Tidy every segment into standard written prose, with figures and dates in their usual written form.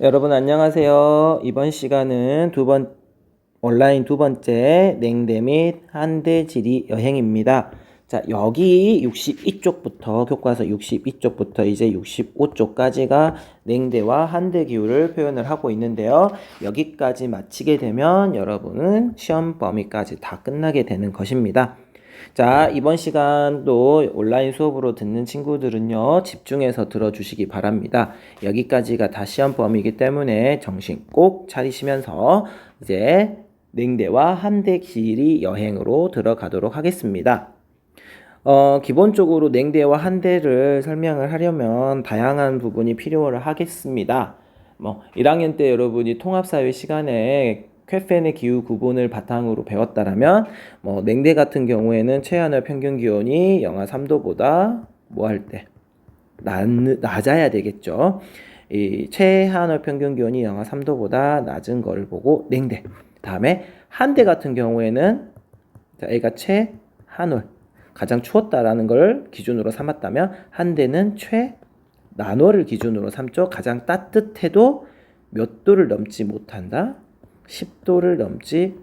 여러분 안녕하세요. 이번 시간은 온라인 두 번째 냉대 및 한대 지리 여행입니다. 자, 여기 62쪽부터 교과서 62쪽부터 이제 65쪽까지가 냉대와 한대 기후를 표현을 하고 있는데요. 여기까지 마치게 되면 여러분은 시험 범위까지 다 끝나게 되는 것입니다. 자, 이번 시간도 온라인 수업으로 듣는 친구들은요, 집중해서 들어주시기 바랍니다. 여기까지가 다 시험 범위이기 때문에 정신 꼭 차리시면서 이제 냉대와 한대 길이 여행으로 들어가도록 하겠습니다. 기본적으로 냉대와 한대를 설명을 하려면 다양한 부분이 필요를 하겠습니다. 1학년 때 여러분이 통합사회 시간에 쾌펜의 기후 구분을 바탕으로 배웠다라면 냉대 같은 경우에는 최하늘 평균 기온이 영하 3도보다 낮아야 되겠죠. 이 최하늘 평균 기온이 영하 3도보다 낮은 거를 보고 냉대. 다음에 한대 같은 경우에는 A가 최하늘 가장 추웠다라는 걸 기준으로 삼았다면 한대는 최난월을 기준으로 삼죠. 가장 따뜻해도 몇 도를 넘지 못한다. 10도를 넘지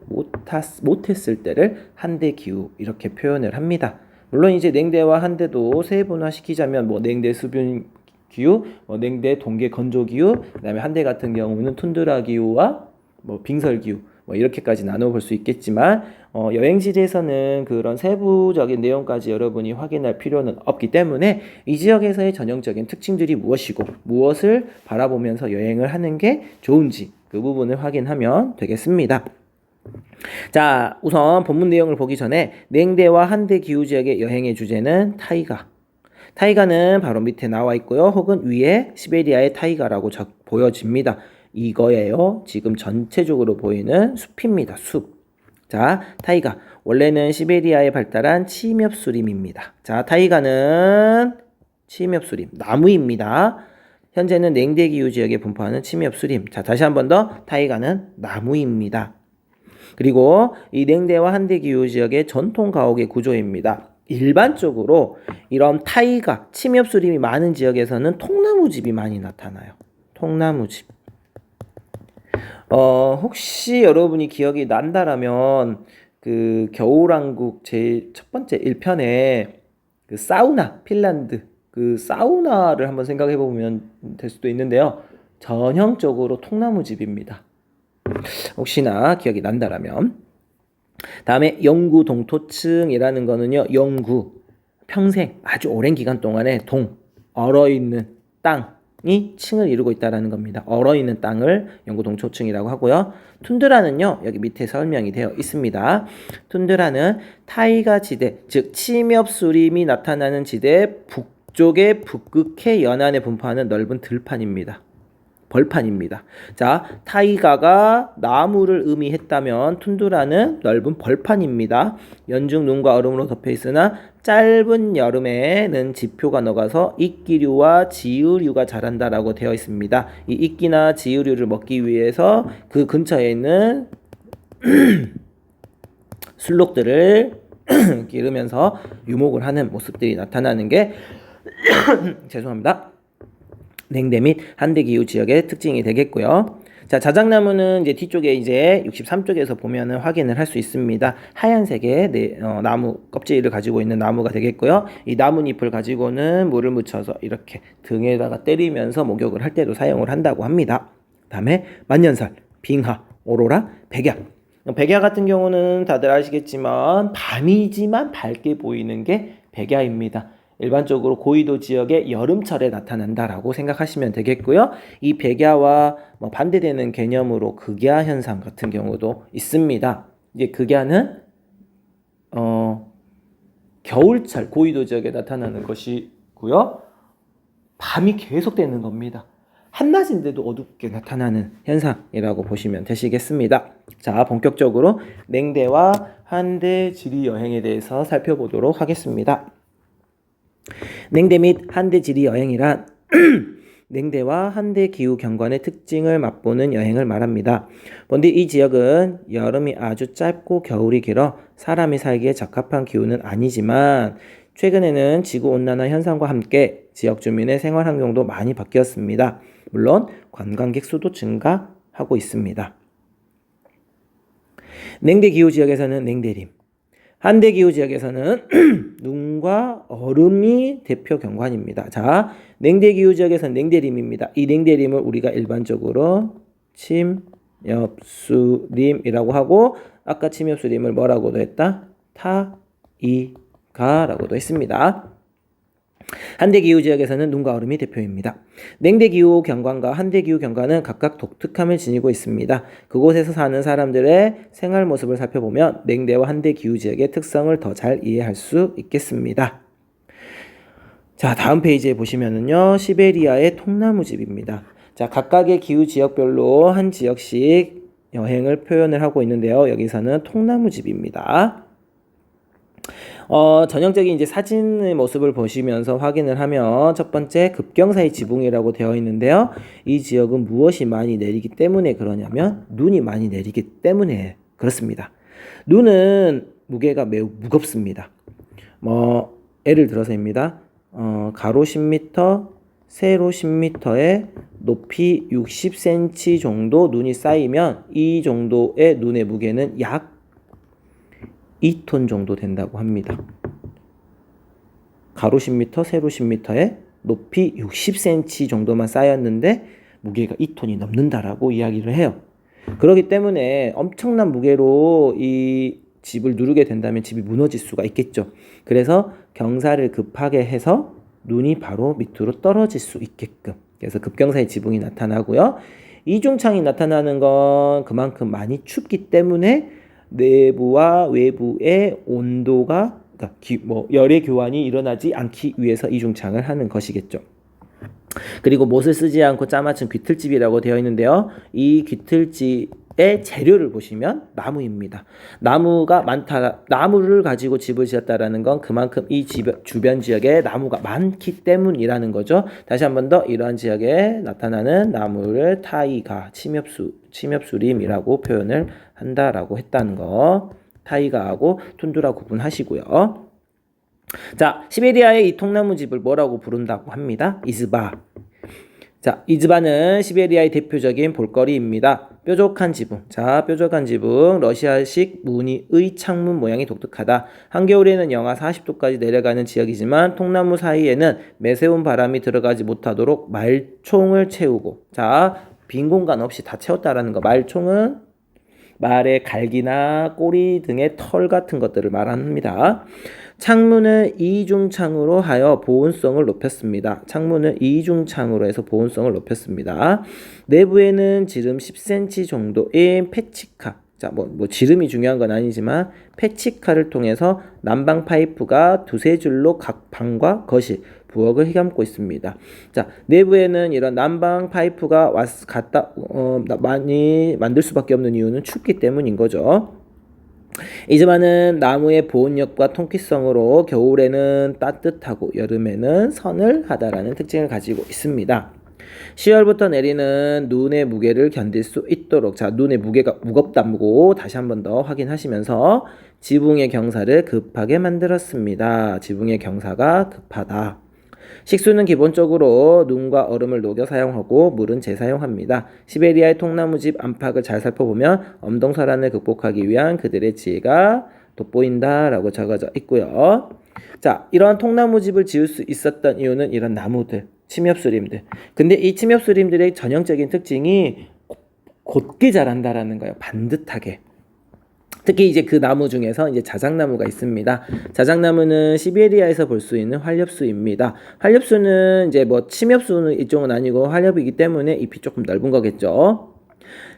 못했을 때를 한대 기후 이렇게 표현을 합니다. 물론 이제 냉대와 한대도 세분화시키자면 냉대 수분 기후, 냉대 동계 건조 기후, 그다음에 한대 같은 경우는 툰드라 기후와 빙설 기후 이렇게까지 나눠볼 수 있겠지만 여행지에서는 그런 세부적인 내용까지 여러분이 확인할 필요는 없기 때문에 이 지역에서의 전형적인 특징들이 무엇이고 무엇을 바라보면서 여행을 하는 게 좋은지 그 부분을 확인하면 되겠습니다. 자, 우선 본문 내용을 보기 전에 냉대와 한대 기후 지역의 여행의 주제는 타이가는 바로 밑에 나와 있고요. 혹은 위에 시베리아의 타이가라고 보여집니다. 이거예요. 지금 전체적으로 보이는 숲입니다. 숲. 자, 타이가 원래는 시베리아에 발달한 침엽수림입니다. 자, 타이가는 침엽수림, 나무입니다. 현재는 냉대 기후 지역에 분포하는 침엽수림. 자, 다시 한 번 더 타이가는 나무입니다. 그리고 이 냉대와 한대 기후 지역의 전통 가옥의 구조입니다. 일반적으로 이런 타이가, 침엽수림이 많은 지역에서는 통나무집이 많이 나타나요. 통나무집. 혹시 여러분이 기억이 난다라면 그 겨울왕국 제 첫 번째 1편에 그 사우나, 핀란드 그 사우나를 한번 생각해 보면 될 수도 있는데요. 전형적으로 통나무집입니다. 혹시나 기억이 난다라면. 다음에 영구 동토층이라는 거는요. 영구, 평생 아주 오랜 기간 동안에 얼어있는 땅이 층을 이루고 있다는 겁니다. 얼어있는 땅을 영구 동토층이라고 하고요. 툰드라는요. 여기 밑에 설명이 되어 있습니다. 툰드라는 타이가 지대, 즉 침엽수림이 나타나는 지대 북쪽의 북극해 연안에 분포하는 넓은 벌판입니다. 자, 타이가가 나무를 의미했다면 툰드라는 넓은 벌판입니다. 연중 눈과 얼음으로 덮여 있으나 짧은 여름에는 지표가 녹아서 이끼류와 지유류가 자란다라고 되어 있습니다. 이 이끼나 지유류를 먹기 위해서 그 근처에 있는 술록들을 기르면서 유목을 하는 모습들이 나타나는 게 죄송합니다. 냉대 및 한대 기후 지역의 특징이 되겠고요. 자, 자작나무는 이제 뒤쪽에 이제 63쪽에서 보면은 확인을 할 수 있습니다. 하얀색의 나무 껍질을 가지고 있는 나무가 되겠고요. 이 나뭇잎을 가지고는 물을 묻혀서 이렇게 등에다가 때리면서 목욕을 할 때도 사용을 한다고 합니다. 다음에 만년설, 빙하, 오로라, 백야. 백야 같은 경우는 다들 아시겠지만 밤이지만 밝게 보이는 게 백야입니다. 일반적으로 고위도 지역의 여름철에 나타난다라고 생각하시면 되겠고요. 이 백야와 반대되는 개념으로 극야 현상 같은 경우도 있습니다. 이제 극야는 겨울철 고위도 지역에 나타나는 것이고요. 밤이 계속되는 겁니다. 한낮인데도 어둡게 나타나는 현상이라고 보시면 되시겠습니다. 자, 본격적으로 냉대와 한대 지리 여행에 대해서 살펴보도록 하겠습니다. 냉대 및 한대 지리 여행이란 냉대와 한대 기후 경관의 특징을 맛보는 여행을 말합니다. 본디 이 지역은 여름이 아주 짧고 겨울이 길어 사람이 살기에 적합한 기후는 아니지만 최근에는 지구온난화 현상과 함께 지역 주민의 생활 환경도 많이 바뀌었습니다. 물론 관광객 수도 증가하고 있습니다. 냉대기후 지역에서는 냉대림, 한대기후 지역에서는 눈과 얼음이 대표 경관입니다. 자, 냉대기후 지역에서는 냉대림입니다. 이 냉대림을 우리가 일반적으로 침엽수림이라고 하고, 아까 침엽수림을 뭐라고도 했다? 타이가라고도 했습니다. 한대기후 지역에서는 눈과 얼음이 대표입니다. 냉대기후 경관과 한대기후 경관은 각각 독특함을 지니고 있습니다. 그곳에서 사는 사람들의 생활 모습을 살펴보면 냉대와 한대기후 지역의 특성을 더 잘 이해할 수 있겠습니다. 자, 다음 페이지에 보시면은요, 시베리아의 통나무집입니다. 자, 각각의 기후 지역별로 한 지역씩 여행을 표현을 하고 있는데요. 여기서는 통나무집입니다. 전형적인 이제 사진의 모습을 보시면서 확인을 하면 첫 번째 급경사의 지붕이라고 되어 있는데요. 이 지역은 무엇이 많이 내리기 때문에 그러냐면 눈이 많이 내리기 때문에 그렇습니다. 눈은 무게가 매우 무겁습니다. 예를 들어서입니다. 가로 10m, 세로 10m에 높이 60cm 정도 눈이 쌓이면 이 정도의 눈의 무게는 약 2톤 정도 된다고 합니다. 가로 10m, 세로 10m에 높이 60cm 정도만 쌓였는데 무게가 2톤이 넘는다라고 이야기를 해요. 그렇기 때문에 엄청난 무게로 이 집을 누르게 된다면 집이 무너질 수가 있겠죠. 그래서 경사를 급하게 해서 눈이 바로 밑으로 떨어질 수 있게끔, 그래서 급경사의 지붕이 나타나고요. 이중창이 나타나는 건 그만큼 많이 춥기 때문에 내부와 외부의 온도가, 그러니까 열의 교환이 일어나지 않기 위해서 이중창을 하는 것이겠죠. 그리고 못을 쓰지 않고 짜맞춘 귀틀집이라고 되어 있는데요. 이 귀틀집의 재료를 보시면 나무입니다. 나무가 많다, 나무를 가지고 집을 지었다라는 건 그만큼 이 주변 지역에 나무가 많기 때문이라는 거죠. 다시 한 번 더 이러한 지역에 나타나는 나무를 타이가, 침엽수림이라고 표현을 한다라고 했다는 거, 타이가하고 툰드라 구분하시고요. 자, 시베리아의 이 통나무집을 뭐라고 부른다고 합니다. 이즈바. 자, 이즈바는 시베리아의 대표적인 볼거리입니다. 뾰족한 지붕. 자, 뾰족한 지붕. 러시아식 무늬의 창문 모양이 독특하다. 한겨울에는 영하 40도까지 내려가는 지역이지만 통나무 사이에는 매서운 바람이 들어가지 못하도록 말총을 채우고, 자, 빈 공간 없이 다 채웠다라는 거. 말총은 말의 갈기나 꼬리 등의 털 같은 것들을 말합니다. 창문을 이중창으로 하여 보온성을 높였습니다. 창문을 이중창으로 해서 보온성을 높였습니다. 내부에는 지름 10cm 정도의 패치카, 자, 지름이 중요한 건 아니지만 패치카를 통해서 난방 파이프가 두세 줄로 각 방과 거실, 부엌을 휘감고 있습니다. 자, 내부에는 이런 난방 파이프가 많이 만들 수밖에 없는 이유는 춥기 때문인 거죠. 이즈바는 나무의 보온력과 통기성으로 겨울에는 따뜻하고 여름에는 서늘하다라는 특징을 가지고 있습니다. 10월부터 내리는 눈의 무게를 견딜 수 있도록, 자, 눈의 무게가 무겁다고 다시 한 번 더 확인하시면서 지붕의 경사를 급하게 만들었습니다. 지붕의 경사가 급하다. 식수는 기본적으로 눈과 얼음을 녹여 사용하고 물은 재사용합니다. 시베리아의 통나무집 안팎을 잘 살펴보면 엄동설한을 극복하기 위한 그들의 지혜가 돋보인다라고 적어져 있고요. 자, 이러한 통나무집을 지을 수 있었던 이유는 이런 나무들, 침엽수림들. 근데 이 침엽수림들의 전형적인 특징이 곧게 자란다라는 거예요. 반듯하게. 특히 이제 그 나무 중에서 이제 자작나무가 있습니다. 자작나무는 시베리아에서 볼 수 있는 활엽수입니다. 활엽수는 이제 침엽수는 이쪽은 아니고 활엽이기 때문에 잎이 조금 넓은 거겠죠.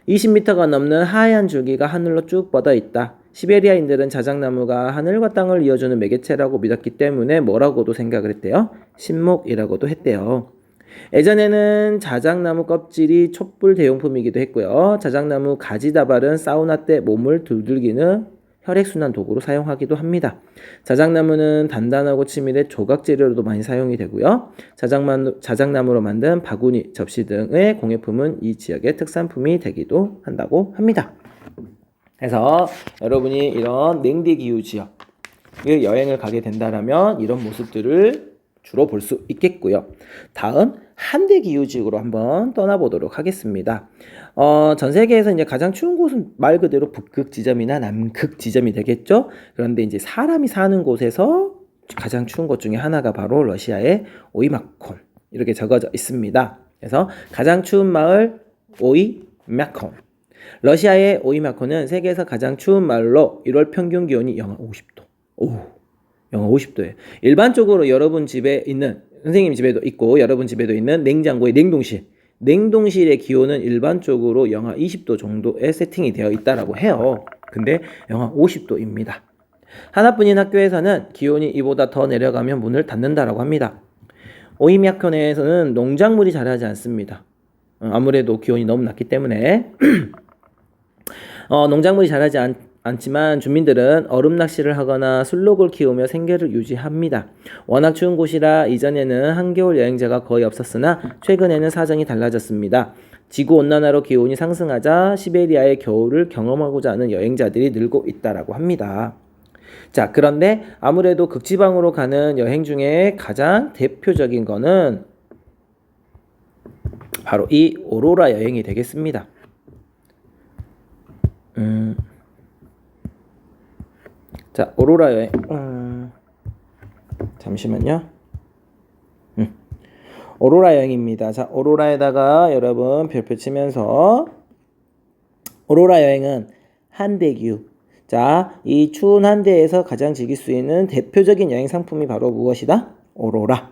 20m가 넘는 하얀 줄기가 하늘로 쭉 뻗어 있다. 시베리아인들은 자작나무가 하늘과 땅을 이어주는 매개체라고 믿었기 때문에 뭐라고도 생각을 했대요? 신목이라고도 했대요. 예전에는 자작나무 껍질이 촛불 대용품이기도 했고요. 자작나무 가지다발은 사우나 때 몸을 두들기는 혈액순환 도구로 사용하기도 합니다. 자작나무는 단단하고 치밀해 조각 재료로도 많이 사용이 되고요. 자작나무로 만든 바구니, 접시 등의 공예품은 이 지역의 특산품이 되기도 한다고 합니다. 그래서 여러분이 이런 냉대기후 지역, 여행을 가게 된다라면 이런 모습들을 주로 볼 수 있겠고요. 다음 한대 기후지역으로 한번 떠나보도록 하겠습니다. 전 세계에서 이제 가장 추운 곳은 말 그대로 북극 지점이나 남극 지점이 되겠죠. 그런데 이제 사람이 사는 곳에서 가장 추운 곳 중에 하나가 바로 러시아의 오이마콘 이렇게 적어져 있습니다. 그래서 가장 추운 마을 오이마콘. 러시아의 오이마콘은 세계에서 가장 추운 마을로 1월 평균 기온이 영하 50도. 영하 50도예요. 일반적으로 여러분 집에 있는 선생님 집에도 있고 여러분 집에도 있는 냉장고의 냉동실의 기온은 일반적으로 영하 20도 정도에 세팅이 되어 있다라고 해요. 근데 영하 50도입니다. 하나뿐인 학교에서는 기온이 이보다 더 내려가면 문을 닫는다라고 합니다. 오이마콘에서는 농작물이 자라지 않습니다. 아무래도 기온이 너무 낮기 때문에 농작물이 자라지 않지만 주민들은 얼음 낚시를 하거나 술록을 키우며 생계를 유지합니다. 워낙 추운 곳이라 이전에는 한겨울 여행자가 거의 없었으나 최근에는 사정이 달라졌습니다. 지구온난화로 기온이 상승하자 시베리아의 겨울을 경험하고자 하는 여행자들이 늘고 있다라고 합니다. 자, 그런데 아무래도 극지방으로 가는 여행 중에 가장 대표적인 거는 바로 이 오로라 여행이 되겠습니다. 자, 오로라 여행. 잠시만요. 오로라 여행입니다. 자, 오로라에다가 여러분 별표 치면서 오로라 여행은 한대기후. 자, 이 추운 한대에서 가장 즐길 수 있는 대표적인 여행 상품이 바로 무엇이다? 오로라.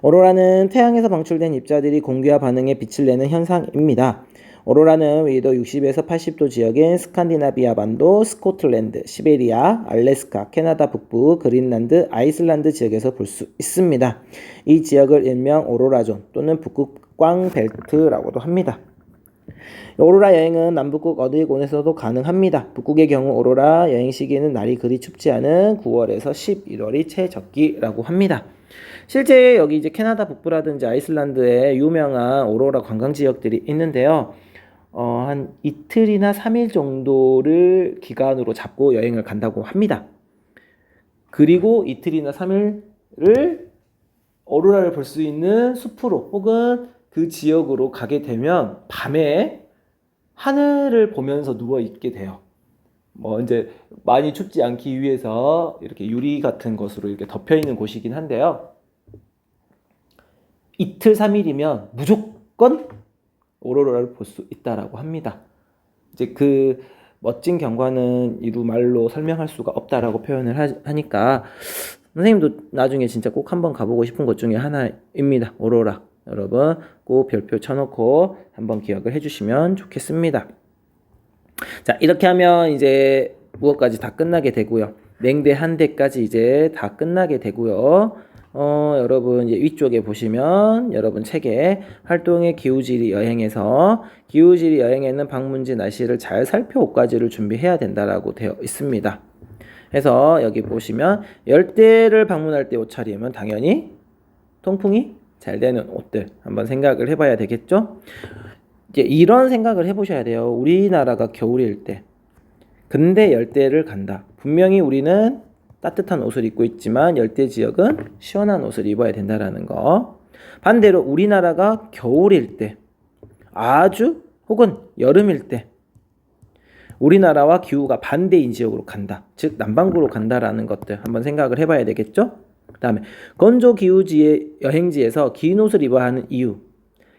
오로라는 태양에서 방출된 입자들이 공기와 반응에 빛을 내는 현상입니다. 오로라는 위도 60에서 80도 지역인 스칸디나비아 반도, 스코틀랜드, 시베리아, 알래스카, 캐나다 북부, 그린란드, 아이슬란드 지역에서 볼 수 있습니다. 이 지역을 일명 오로라존 또는 북극 꽝벨트라고도 합니다. 오로라 여행은 남북극 어디 곳에서도 가능합니다. 북극의 경우 오로라 여행 시기에는 날이 그리 춥지 않은 9월에서 11월이 최적기라고 합니다. 실제 여기 이제 캐나다 북부라든지 아이슬란드에 유명한 오로라 관광 지역들이 있는데요. 한 이틀이나 3일 정도를 기간으로 잡고 여행을 간다고 합니다. 그리고 이틀이나 3일을 오로라를 볼 수 있는 숲으로 혹은 그 지역으로 가게 되면 밤에 하늘을 보면서 누워 있게 돼요. 이제 많이 춥지 않기 위해서 이렇게 유리 같은 것으로 이렇게 덮여 있는 곳이긴 한데요. 이틀 3일이면 무조건 오로라를 볼 수 있다라고 합니다. 이제 그 멋진 경관은 이루 말로 설명할 수가 없다라고 표현을 하니까 선생님도 나중에 진짜 꼭 한번 가보고 싶은 것 중에 하나입니다. 오로라. 여러분 꼭 별표 쳐놓고 한번 기억을 해주시면 좋겠습니다. 자, 이렇게 하면 이제 무엇까지 다 끝나게 되고요. 냉대 한대까지 이제 다 끝나게 되고요. 여러분 이제 위쪽에 보시면 여러분 책에 활동의 기후지리 여행에서 기후지리 여행에는 방문지 날씨를 잘 살펴오까지를 준비해야 된다라고 되어 있습니다. 그래서 여기 보시면 열대를 방문할 때 옷차림은 당연히 통풍이 잘 되는 옷들 한번 생각을 해봐야 되겠죠. 이제 이런 생각을 해보셔야 돼요. 우리나라가 겨울일 때 근데 열대를 간다. 분명히 우리는 따뜻한 옷을 입고 있지만 열대 지역은 시원한 옷을 입어야 된다라는 거. 반대로 우리나라가 겨울일 때 아주 혹은 여름일 때 우리나라와 기후가 반대인 지역으로 간다. 즉 남반구로 간다라는 것들 한번 생각을 해봐야 되겠죠. 그 다음에 건조 기후지의 여행지에서 긴 옷을 입어야 하는 이유.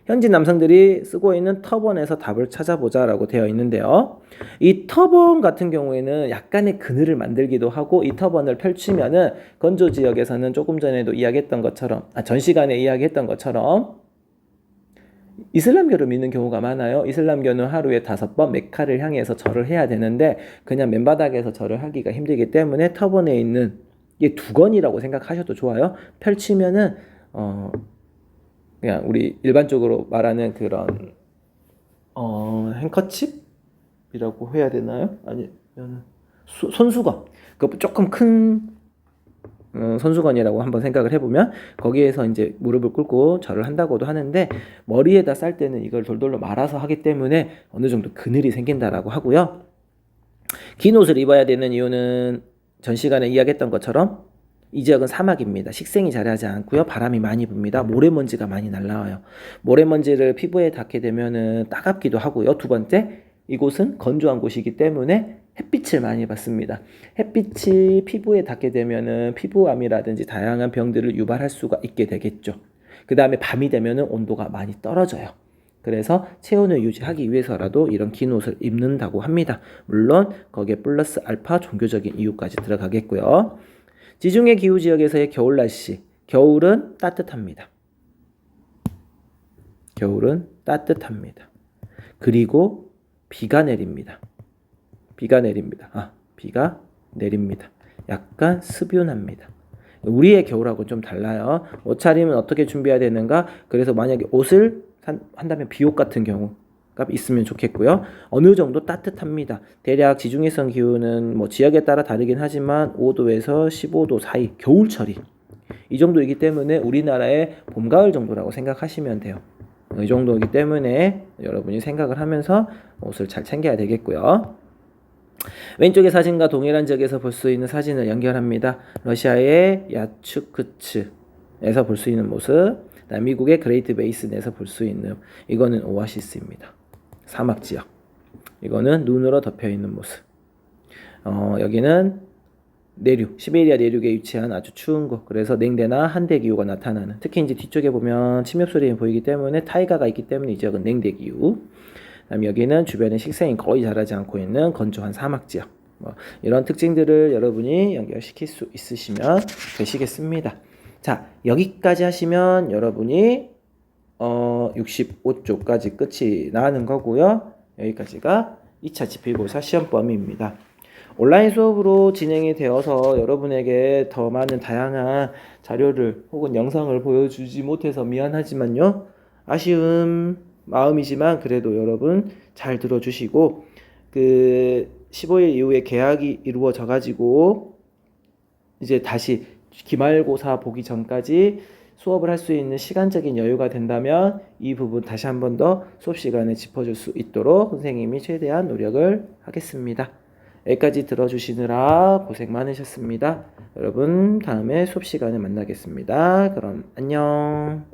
현지 남성들이 쓰고 있는 터번에서 답을 찾아보자라고 되어 있는데요. 이 터번 같은 경우에는 약간의 그늘을 만들기도 하고 이 터번을 펼치면은 건조 지역에서는 조금 전에도 이야기했던 것처럼 전 시간에 이야기했던 것처럼 이슬람교를 믿는 경우가 많아요. 이슬람교는 하루에 5번 메카를 향해서 절을 해야 되는데 그냥 맨바닥에서 절을 하기가 힘들기 때문에 터번에 있는 이게 두건이라고 생각하셔도 좋아요. 펼치면은 그냥 우리 일반적으로 말하는 그런 행커칩이라고 해야 되나요? 아니면 손수건. 그 조금 큰 손수건이라고 한번 생각을 해보면 거기에서 이제 무릎을 꿇고 절을 한다고도 하는데 머리에다 쌀 때는 이걸 돌돌로 말아서 하기 때문에 어느 정도 그늘이 생긴다라고 하고요. 긴 옷을 입어야 되는 이유는 전 시간에 이야기했던 것처럼 이 지역은 사막입니다. 식생이 자라지 않고요. 바람이 많이 붑니다. 모래먼지가 많이 날라와요. 모래먼지를 피부에 닿게 되면은 따갑기도 하고요. 두 번째, 이곳은 건조한 곳이기 때문에 햇빛을 많이 받습니다. 햇빛이 피부에 닿게 되면은 피부암이라든지 다양한 병들을 유발할 수가 있게 되겠죠. 그 다음에 밤이 되면은 온도가 많이 떨어져요. 그래서 체온을 유지하기 위해서라도 이런 긴 옷을 입는다고 합니다. 물론 거기에 플러스 알파 종교적인 이유까지 들어가겠고요. 지중해 기후 지역에서의 겨울 날씨. 겨울은 따뜻합니다. 겨울은 따뜻합니다. 그리고 비가 내립니다. 비가 내립니다. 비가 내립니다. 약간 습윤합니다. 우리의 겨울하고는 좀 달라요. 옷차림은 어떻게 준비해야 되는가? 그래서 만약에 옷을 한다면 비옷 같은 경우가 있으면 좋겠고요. 어느 정도 따뜻합니다. 대략 지중해성 기후는 뭐 지역에 따라 다르긴 하지만 5도에서 15도 사이 겨울철이 이 정도이기 때문에 우리나라의 봄, 가을 정도라고 생각하시면 돼요. 이 정도이기 때문에 여러분이 생각을 하면서 옷을 잘 챙겨야 되겠고요. 왼쪽의 사진과 동일한 지역에서 볼 수 있는 사진을 연결합니다. 러시아의 야츠크츠에서 볼 수 있는 모습, 미국의 그레이트 베이슨에서 볼 수 있는 이거는 오아시스입니다. 사막 지역. 이거는 눈으로 덮여 있는 모습. 여기는 내륙, 시베리아 내륙에 위치한 아주 추운 곳. 그래서 냉대나 한대 기후가 나타나는. 특히 이제 뒤쪽에 보면 침엽 소리 보이기 때문에 타이가가 있기 때문에 이 지역은 냉대 기후. 그다음에 여기는 주변에 식생이 거의 자라지 않고 있는 건조한 사막 지역. 이런 특징들을 여러분이 연결시킬 수 있으시면 되시겠습니다. 자, 여기까지 하시면 여러분이 65쪽까지 끝이 나는 거고요. 여기까지가 2차 지필고사 시험 범위입니다. 온라인 수업으로 진행이 되어서 여러분에게 더 많은 다양한 자료를 혹은 영상을 보여주지 못해서 미안하지만요. 아쉬운 마음이지만 그래도 여러분 잘 들어주시고 15일 이후에 개학이 이루어져 가지고 이제 다시 기말고사 보기 전까지 수업을 할 수 있는 시간적인 여유가 된다면 이 부분 다시 한 번 더 수업 시간에 짚어줄 수 있도록 선생님이 최대한 노력을 하겠습니다. 여기까지 들어주시느라 고생 많으셨습니다. 여러분 다음에 수업 시간에 만나겠습니다. 그럼 안녕.